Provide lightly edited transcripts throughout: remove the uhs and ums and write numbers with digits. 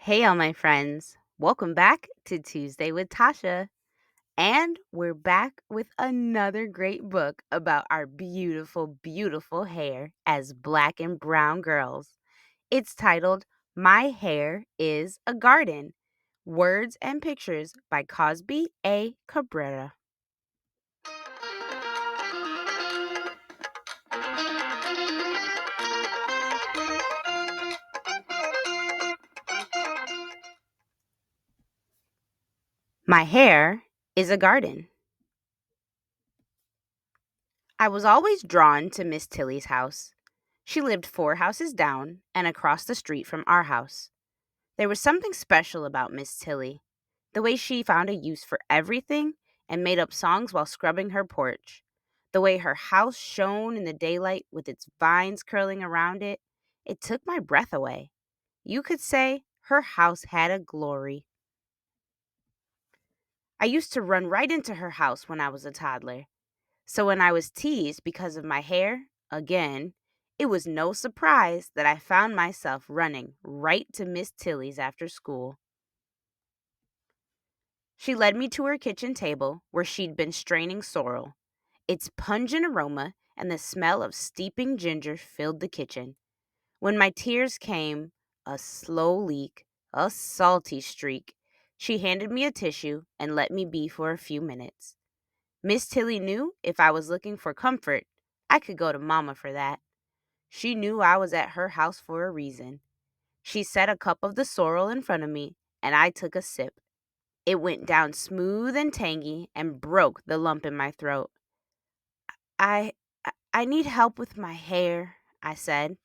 Hey, all my friends. Welcome back to Tuesday with Tasha. And we're back with another great book about our beautiful, beautiful hair as black and brown girls. It's titled My Hair is a Garden Words and Pictures by Cozbi A. Cabrera. My hair is a garden. I was always drawn to Miss Tillie's house. She lived 4 houses down and across the street from our house. There was something special about Miss Tillie, the way she found a use for everything and made up songs while scrubbing her porch, the way her house shone in the daylight with its vines curling around it. It took my breath away. You could say her house had a glory. I used to run right into her house when I was a toddler. So when I was teased because of my hair, again, it was no surprise that I found myself running right to Miss Tillie's after school. She led me to her kitchen table where she'd been straining sorrel. Its pungent aroma and the smell of steeping ginger filled the kitchen. When my tears came, a slow leak, a salty streak, she handed me a tissue and let me be for a few minutes. Miss Tillie knew if I was looking for comfort, I could go to Mama for that. She knew I was at her house for a reason. She set a cup of the sorrel in front of me, and I took a sip. It went down smooth and tangy and broke the lump in my throat. I I need help with my hair, I said.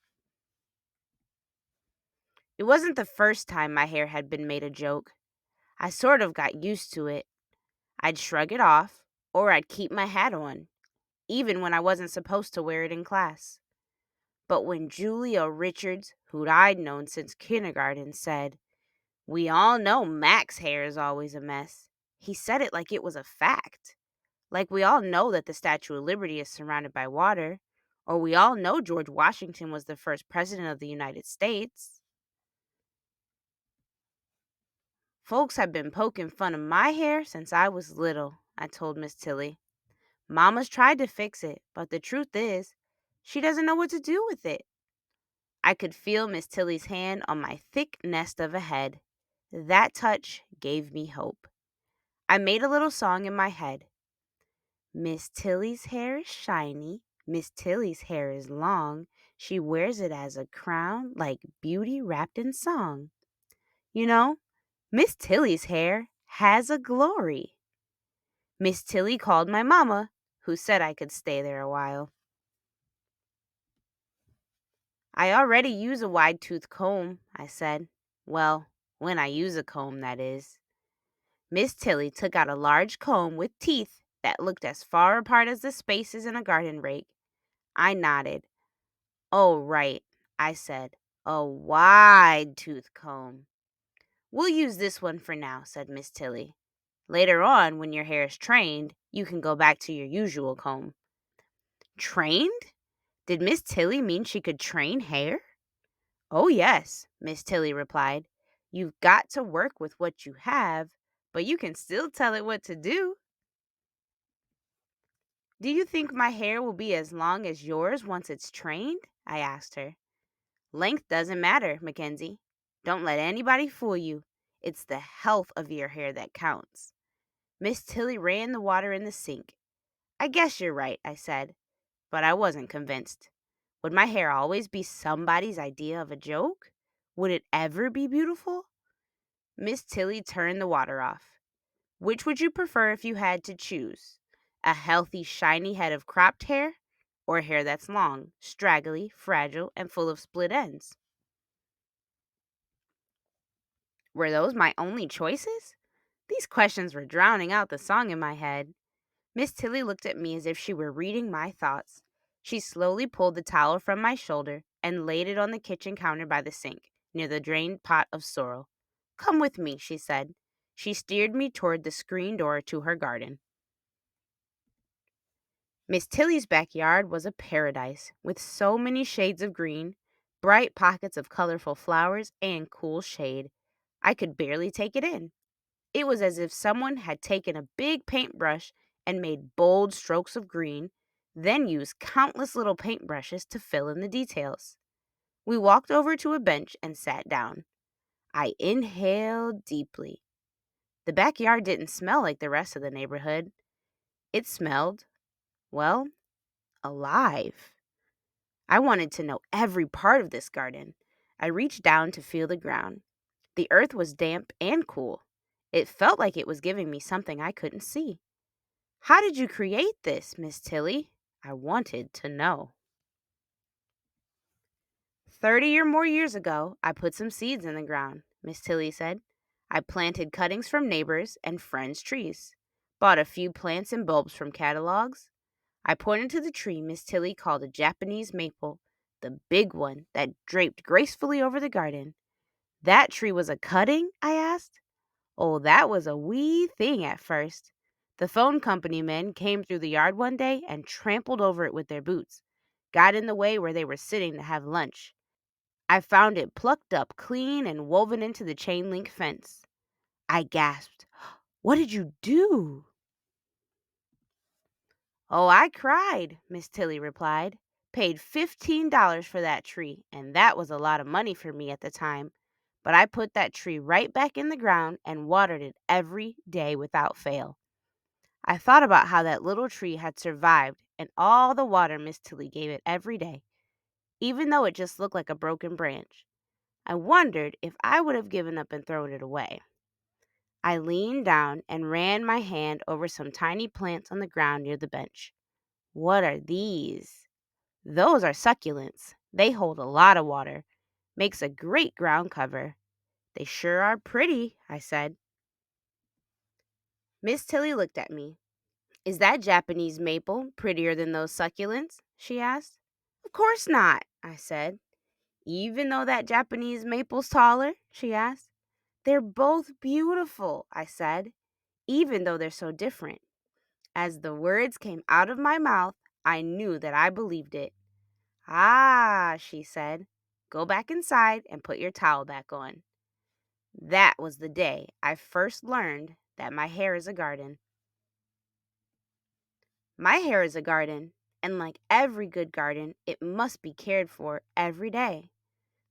It wasn't the first time my hair had been made a joke. I sort of got used to it. I'd shrug it off, or I'd keep my hat on, even when I wasn't supposed to wear it in class. But when Julia Richards, who I'd known since kindergarten, said, "We all know Mac's hair is always a mess," he said it like it was a fact. Like we all know that the Statue of Liberty is surrounded by water, or we all know George Washington was the first president of the United States. Folks have been poking fun of my hair since I was little, I told Miss Tillie. Mama's tried to fix it, but the truth is, she doesn't know what to do with it. I could feel Miss Tillie's hand on my thick nest of a head. That touch gave me hope. I made a little song in my head. Miss Tillie's hair is shiny. Miss Tillie's hair is long. She wears it as a crown, like beauty wrapped in song. You know, Miss Tillie's hair has a glory. Miss Tillie called my mama, who said I could stay there a while. I already use a wide-toothed comb, I said. Well, when I use a comb, that is. Miss Tillie took out a large comb with teeth that looked as far apart as the spaces in a garden rake. I nodded. "Oh, right," I said. "A wide-toothed comb." "We'll use this one for now," said Miss Tillie. "Later on, when your hair is trained, you can go back to your usual comb." Trained? Did Miss Tillie mean she could train hair? "Oh, yes," Miss Tillie replied. "You've got to work with what you have, but you can still tell it what to do." "Do you think my hair will be as long as yours once it's trained?" I asked her. "Length doesn't matter, Mackenzie. Don't let anybody fool you. It's the health of your hair that counts." Miss Tillie ran the water in the sink. "I guess you're right," I said, but I wasn't convinced. Would my hair always be somebody's idea of a joke? Would it ever be beautiful? Miss Tillie turned the water off. "Which would you prefer if you had to choose? A healthy, shiny head of cropped hair, or hair that's long, straggly, fragile, and full of split ends?" Were those my only choices? These questions were drowning out the song in my head. Miss Tillie looked at me as if she were reading my thoughts. She slowly pulled the towel from my shoulder and laid it on the kitchen counter by the sink, near the drained pot of sorrel. "Come with me," she said. She steered me toward the screen door to her garden. Miss Tillie's backyard was a paradise, with so many shades of green, bright pockets of colorful flowers, and cool shade. I could barely take it in. It was as if someone had taken a big paintbrush and made bold strokes of green, then used countless little paintbrushes to fill in the details. We walked over to a bench and sat down. I inhaled deeply. The backyard didn't smell like the rest of the neighborhood. It smelled, well, alive. I wanted to know every part of this garden. I reached down to feel the ground. The earth was damp and cool. It felt like it was giving me something I couldn't see. How did you create this, Miss Tillie? I wanted to know. 30 or more years ago, I put some seeds in the ground, Miss Tillie said. I planted cuttings from neighbors and friends' trees, bought a few plants and bulbs from catalogs. I pointed to the tree Miss Tillie called a Japanese maple, the big one that draped gracefully over the garden. That tree was a cutting? I asked. Oh, that was a wee thing at first. The phone company men came through the yard one day and trampled over it with their boots, got in the way where they were sitting to have lunch. I found it plucked up clean and woven into the chain link fence. I gasped. What did you do? Oh, I cried, Miss Tillie replied. Paid $15 for that tree, and that was a lot of money for me at the time. But I put that tree right back in the ground and watered it every day without fail. I thought about how that little tree had survived and all the water Miss Tillie gave it every day, even though it just looked like a broken branch. I wondered if I would have given up and thrown it away. I leaned down and ran my hand over some tiny plants on the ground near the bench. What are these? Those are succulents. They hold a lot of water. Makes a great ground cover. They sure are pretty, I said. Miss Tillie looked at me. Is that Japanese maple prettier than those succulents? She asked. Of course not, I said. Even though that Japanese maple's taller? She asked. They're both beautiful, I said, even though they're so different. As the words came out of my mouth, I knew that I believed it. Ah, she said, go back inside and put your towel back on. That was the day I first learned that my hair is a garden. My hair is a garden, and like every good garden, it must be cared for every day.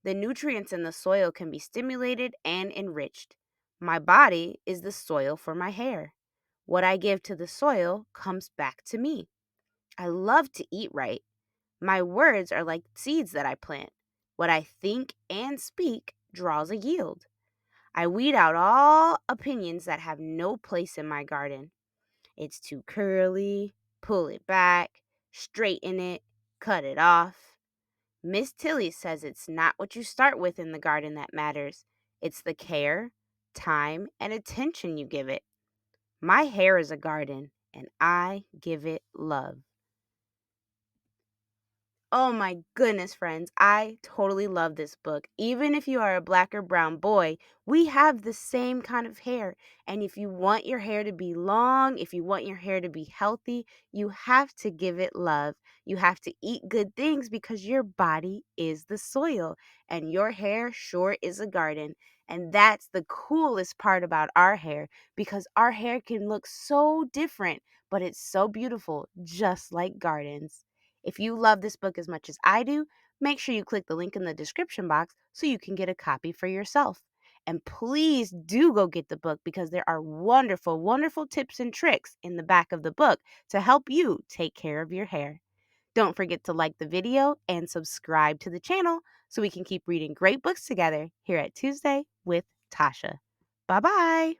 The nutrients in the soil can be stimulated and enriched. My body is the soil for my hair. What I give to the soil comes back to me. I love to eat right. My words are like seeds that I plant. What I think and speak draws a yield. I weed out all opinions that have no place in my garden. It's too curly, pull it back, straighten it, cut it off. Miss Tillie says it's not what you start with in the garden that matters. It's the care, time, and attention you give it. My hair is a garden, and I give it love. Oh my goodness, friends. I totally love this book. Even if you are a black or brown boy, we have the same kind of hair. And if you want your hair to be long, if you want your hair to be healthy, you have to give it love. You have to eat good things because your body is the soil and your hair sure is a garden. And that's the coolest part about our hair because our hair can look so different, but it's so beautiful, just like gardens. If you love this book as much as I do, make sure you click the link in the description box so you can get a copy for yourself. And please do go get the book because there are wonderful, wonderful tips and tricks in the back of the book to help you take care of your hair. Don't forget to like the video and subscribe to the channel so we can keep reading great books together here at Tuesday with Tasha. Bye-bye.